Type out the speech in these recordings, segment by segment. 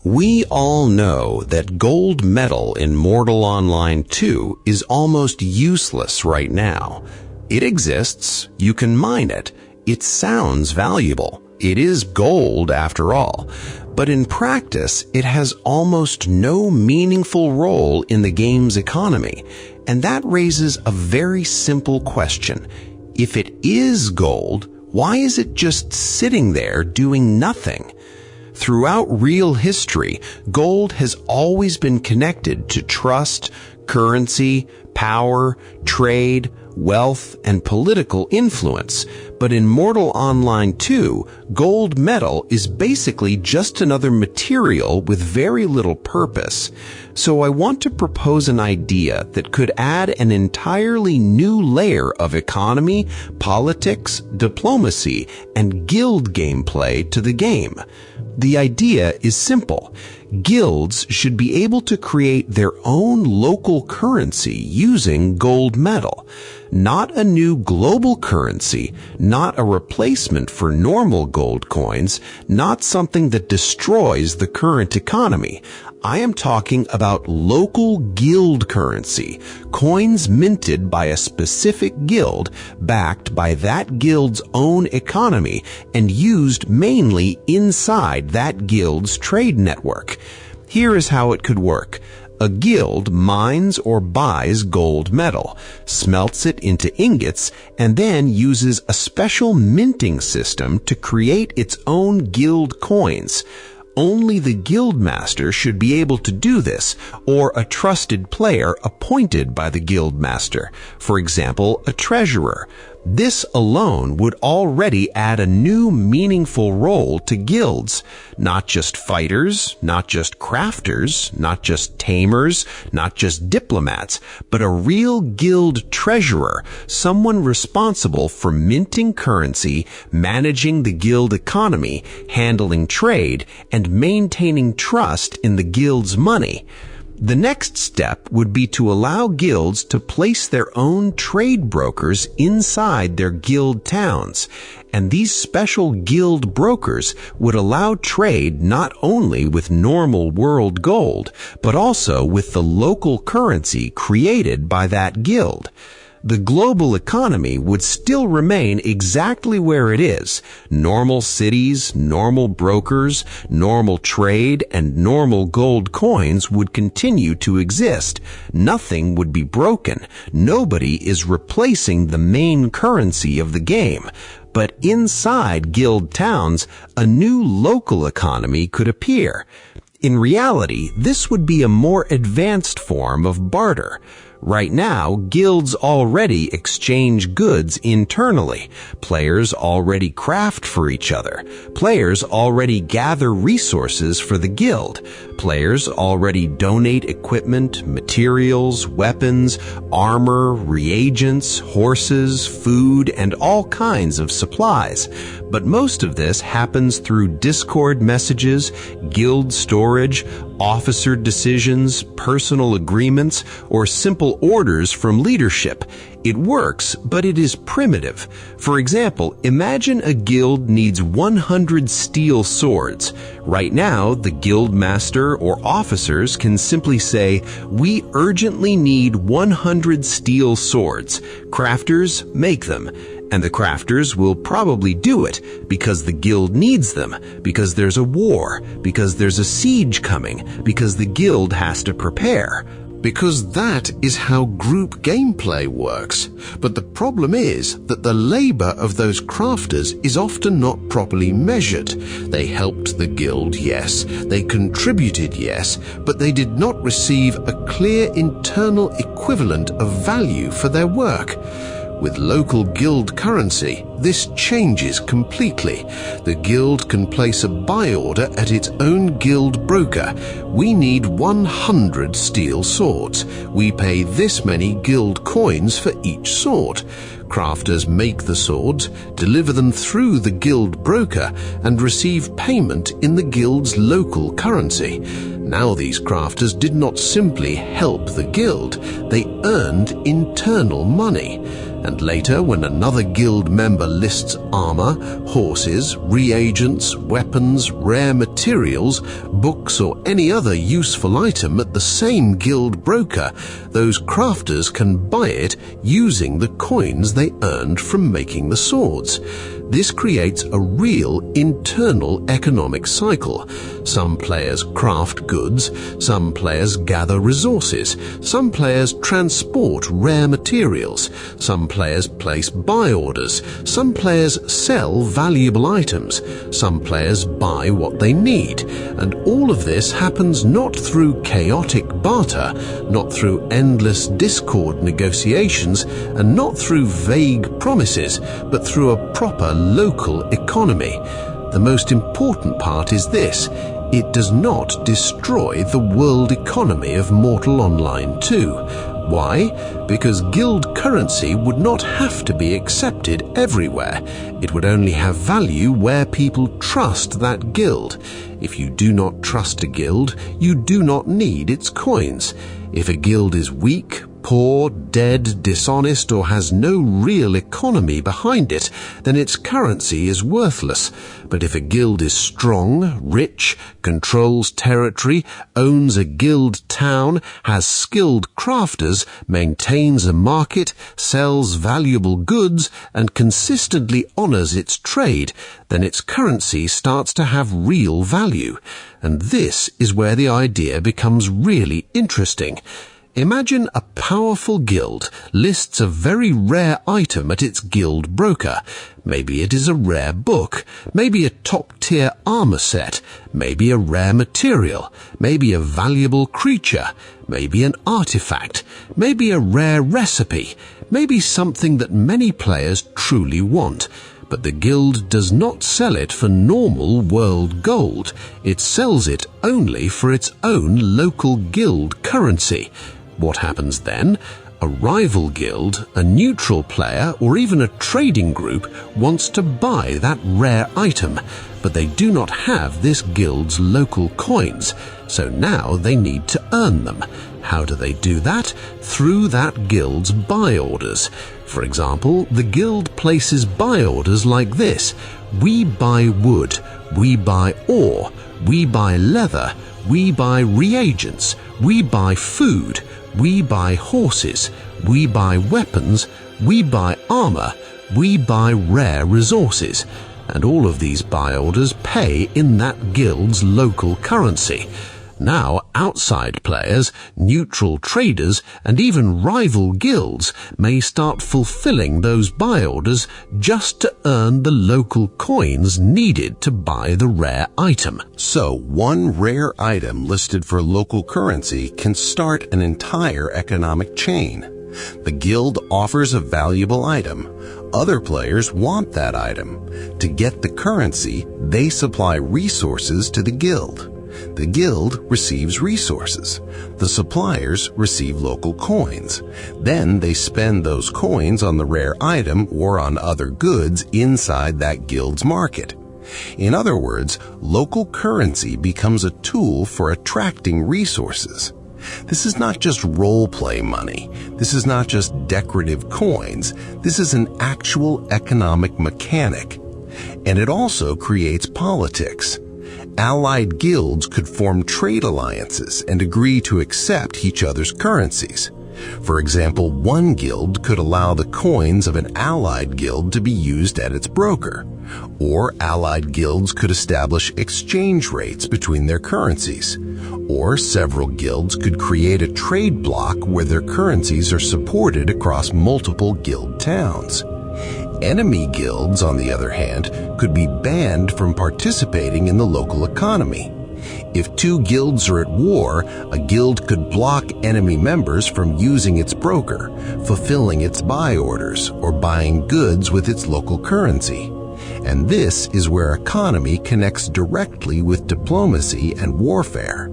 We all know that gold metal in Mortal Online 2 is almost useless right now. It exists, you can mine it, it sounds valuable, it is gold after all, but in practice it has almost no meaningful role in the game's economy, and that raises a very simple question. If it is gold, why is it just sitting there doing nothing? Throughout real history, gold has always been connected to trust, currency, power, trade, wealth, and political influence. But in Mortal Online 2, gold metal is basically just another material with very little purpose. So I want to propose an idea that could add an entirely new layer of economy, politics, diplomacy, and guild gameplay to the game. The idea is simple. Guilds should be able to create their own local currency using gold metal. Not a new global currency, not a replacement for normal gold coins, not something that destroys the current economy. I am talking about local guild currency, coins minted by a specific guild, backed by that guild's own economy, and used mainly inside that guild's trade network. Here is how it could work. A guild mines or buys gold metal, smelts it into ingots, and then uses a special minting system to create its own guild coins. Only the guild master should be able to do this, or a trusted player appointed by the guild master, for example, a treasurer. This alone would already add a new meaningful role to guilds. Not just fighters, not just crafters, not just tamers, not just diplomats, but a real guild treasurer, someone responsible for minting currency, managing the guild economy, handling trade, and maintaining trust in the guild's money. The next step would be to allow guilds to place their own trade brokers inside their guild towns, and these special guild brokers would allow trade not only with normal world gold, but also with the local currency created by that guild. The global economy would still remain exactly where it is. Normal cities, normal brokers, normal trade, and normal gold coins would continue to exist. Nothing would be broken. Nobody is replacing the main currency of the game. But inside guild towns, a new local economy could appear. In reality, this would be a more advanced form of barter. Right now, guilds already exchange goods internally. Players already craft for each other. Players already gather resources for the guild. Players already donate equipment, materials, weapons, armor, reagents, horses, food, and all kinds of supplies. But most of this happens through Discord messages, guild storage, officer decisions, personal agreements, or simple orders from leadership. It works, but it is primitive. For example, imagine a guild needs 100 steel swords. Right now, the guild master or officers can simply say, "We urgently need 100 steel swords. Crafters, make them." And the crafters will probably do it because the guild needs them, because there's a war, because there's a siege coming, because the guild has to prepare. Because that is how group gameplay works. But the problem is that the labor of those crafters is often not properly measured. They helped the guild, yes. They contributed, yes. But they did not receive a clear internal equivalent of value for their work. With local guild currency, this changes completely. The guild can place a buy order at its own guild broker. We need 100 steel swords. We pay this many guild coins for each sword. Crafters make the swords, deliver them through the guild broker, and receive payment in the guild's local currency. Now these crafters did not simply help the guild, they earned internal money. And later, when another guild member lists armor, horses, reagents, weapons, rare materials, books, or any other useful item at the same guild broker, those crafters can buy it using the coins they earned from making the swords. This creates a real internal economic cycle. Some players craft goods, some players gather resources, some players transport rare materials, some players place buy orders, some players sell valuable items, some players buy what they need, and all of this happens not through chaotic barter, not through endless discord negotiations, and not through vague promises, but through a proper local economy. The most important part is this: it does not destroy the world economy of Mortal Online 2. Why? Because guild currency would not have to be accepted everywhere. It would only have value where people trust that guild. If you do not trust a guild, you do not need its coins. If a guild is weak, poor, dead, dishonest, or has no real economy behind it, then its currency is worthless. But if a guild is strong, rich, controls territory, owns a guild town, has skilled crafters, maintains a market, sells valuable goods, and consistently honors its trade, then its currency starts to have real value. And this is where the idea becomes really interesting. Imagine a powerful guild lists a very rare item at its guild broker. Maybe it is a rare book, maybe a top-tier armor set, maybe a rare material, maybe a valuable creature, maybe an artifact, maybe a rare recipe, maybe something that many players truly want. But the guild does not sell it for normal world gold. It sells it only for its own local guild currency. What happens then? A rival guild, a neutral player, or even a trading group wants to buy that rare item, but they do not have this guild's local coins, so now they need to earn them. How do they do that? Through that guild's buy orders. For example, the guild places buy orders like this: we buy wood, we buy ore, we buy leather, we buy reagents, we buy food, we buy horses, we buy weapons, we buy armor, we buy rare resources. And all of these buy orders pay in that guild's local currency. Now, outside players, neutral traders, and even rival guilds may start fulfilling those buy orders just to earn the local coins needed to buy the rare item. So, one rare item listed for local currency can start an entire economic chain. The guild offers a valuable item. Other players want that item. To get the currency, they supply resources to the guild. The guild receives resources. The suppliers receive local coins. Then they spend those coins on the rare item or on other goods inside that guild's market. In other words, local currency becomes a tool for attracting resources. This is not just role-play money. This is not just decorative coins. This is an actual economic mechanic. And it also creates politics. Allied guilds could form trade alliances and agree to accept each other's currencies. For example, one guild could allow the coins of an allied guild to be used at its broker, or allied guilds could establish exchange rates between their currencies, or several guilds could create a trade bloc where their currencies are supported across multiple guild towns. Enemy guilds, on the other hand, could be banned from participating in the local economy. If two guilds are at war, a guild could block enemy members from using its broker, fulfilling its buy orders, or buying goods with its local currency. And this is where economy connects directly with diplomacy and warfare.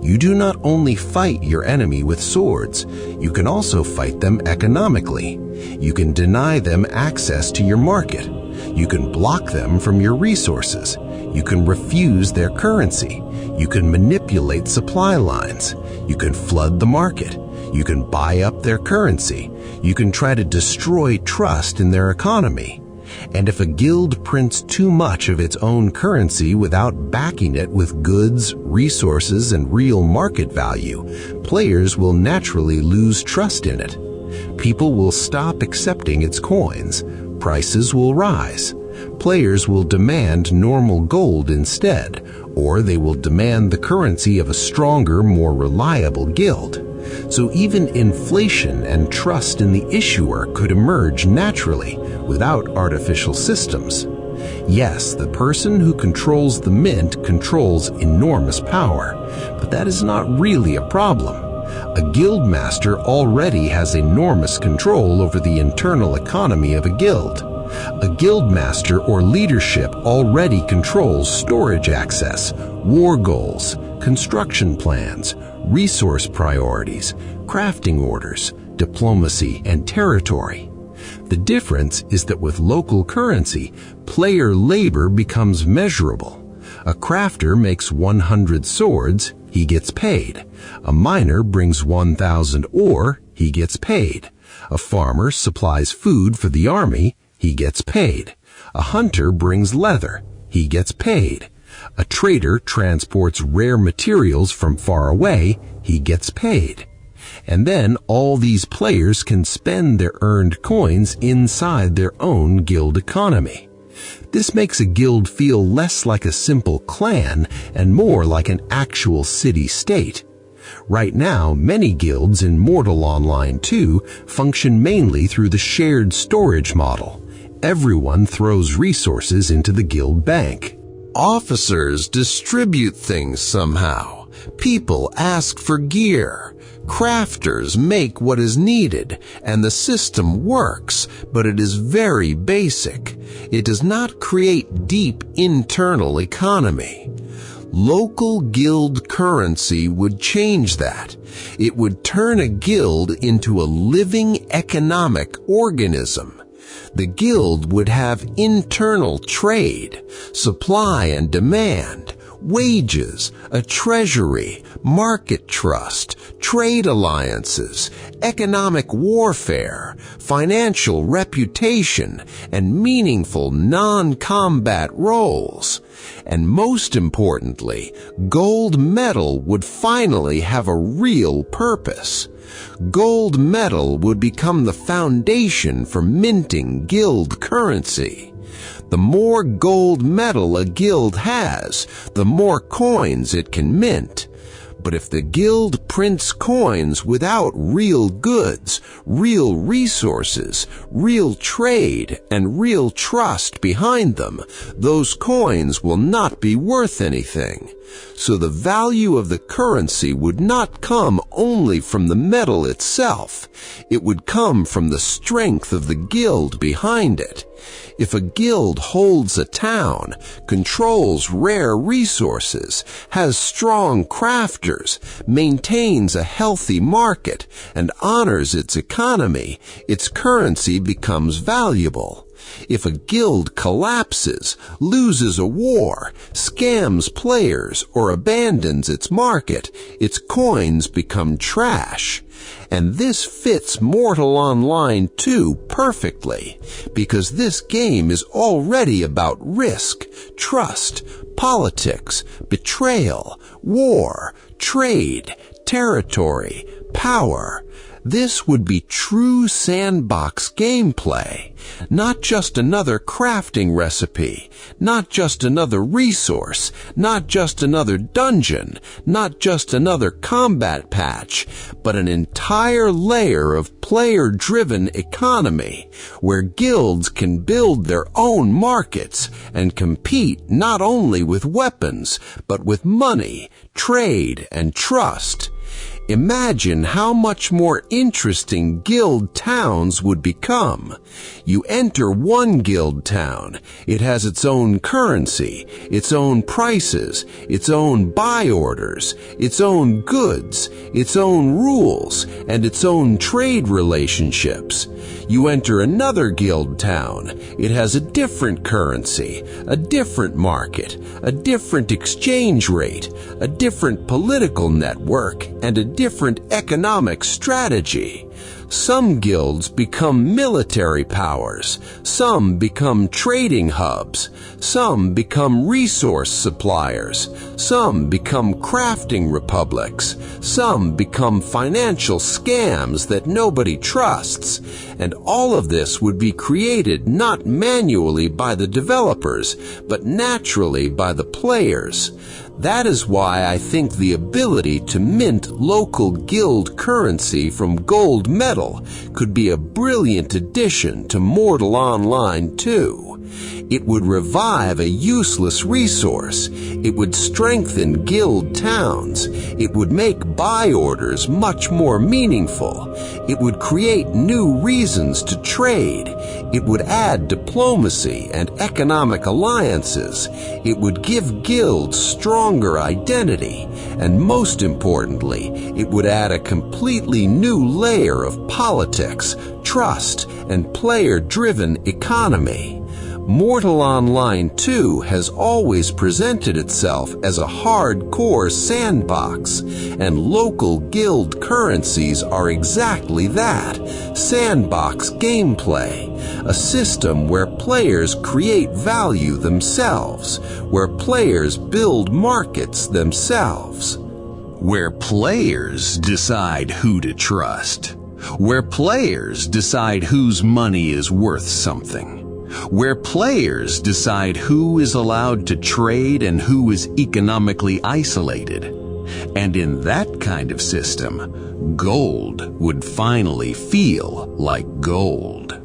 You do not only fight your enemy with swords, you can also fight them economically. You can deny them access to your market. You can block them from your resources. You can refuse their currency. You can manipulate supply lines. You can flood the market. You can buy up their currency. You can try to destroy trust in their economy. And if a guild prints too much of its own currency without backing it with goods, resources, and real market value, players will naturally lose trust in it. People will stop accepting its coins. Prices will rise. Players will demand normal gold instead, or they will demand the currency of a stronger, more reliable guild. So even inflation and trust in the issuer could emerge naturally without artificial systems. Yes, the person who controls the mint controls enormous power, but that is not really a problem. A guild master already has enormous control over the internal economy of a guild. A guild master or leadership already controls storage access, war goals, construction plans, resource priorities, crafting orders, diplomacy, and territory. The difference is that with local currency, player labor becomes measurable. A crafter makes 100 swords, he gets paid. A miner brings 1,000 ore, he gets paid. A farmer supplies food for the army, he gets paid. A hunter brings leather, he gets paid. A trader transports rare materials from far away, he gets paid. And then all these players can spend their earned coins inside their own guild economy. This makes a guild feel less like a simple clan and more like an actual city-state. Right now, many guilds in Mortal Online 2 function mainly through the shared storage model. Everyone throws resources into the guild bank. Officers distribute things somehow. People ask for gear. Crafters make what is needed, and the system works, but it is very basic. It does not create deep internal economy. Local guild currency would change that. It would turn a guild into a living economic organism. The guild would have internal trade, supply and demand, wages, a treasury, market trust, trade alliances, economic warfare, financial reputation, and meaningful non-combat roles. And most importantly, gold metal would finally have a real purpose. Gold metal would become the foundation for minting guild currency. The more gold metal a guild has, the more coins it can mint. But if the guild prints coins without real goods, real resources, real trade, and real trust behind them, those coins will not be worth anything. So the value of the currency would not come only from the metal itself. It would come from the strength of the guild behind it. If a guild holds a town, controls rare resources, has strong crafters, maintains a healthy market, and honors its economy, its currency becomes valuable. If a guild collapses, loses a war, scams players, or abandons its market, its coins become trash. And this fits Mortal Online 2 perfectly, because this game is already about risk, trust, politics, betrayal, war, trade, territory, power. This would be true sandbox gameplay, not just another crafting recipe, not just another resource, not just another dungeon, not just another combat patch, but an entire layer of player-driven economy where guilds can build their own markets and compete not only with weapons, but with money, trade, and trust. Imagine how much more interesting guild towns would become. You enter one guild town. It has its own currency, its own prices, its own buy orders, its own goods, its own rules, and its own trade relationships. You enter another guild town. It has a different currency, a different market, a different exchange rate, a different political network, and a different economic strategy. Some guilds become military powers, some become trading hubs, some become resource suppliers, some become crafting republics, some become financial scams that nobody trusts, and all of this would be created not manually by the developers, but naturally by the players. That is why I think the ability to mint local guild currency from gold metal could be a brilliant addition to Mortal Online 2. It would revive a useless resource. It would strengthen guild towns. It would make buy orders much more meaningful. It would create new reasons to trade. It would add diplomacy and economic alliances. It would give guilds stronger identity. And most importantly, it would add a completely new layer of politics, trust, and player-driven economy. Mortal Online 2 has always presented itself as a hardcore sandbox, and local guild currencies are exactly that, sandbox gameplay, a system where players create value themselves, where players build markets themselves, where players decide who to trust, where players decide whose money is worth something, where players decide who is allowed to trade and who is economically isolated. And in that kind of system, gold would finally feel like gold.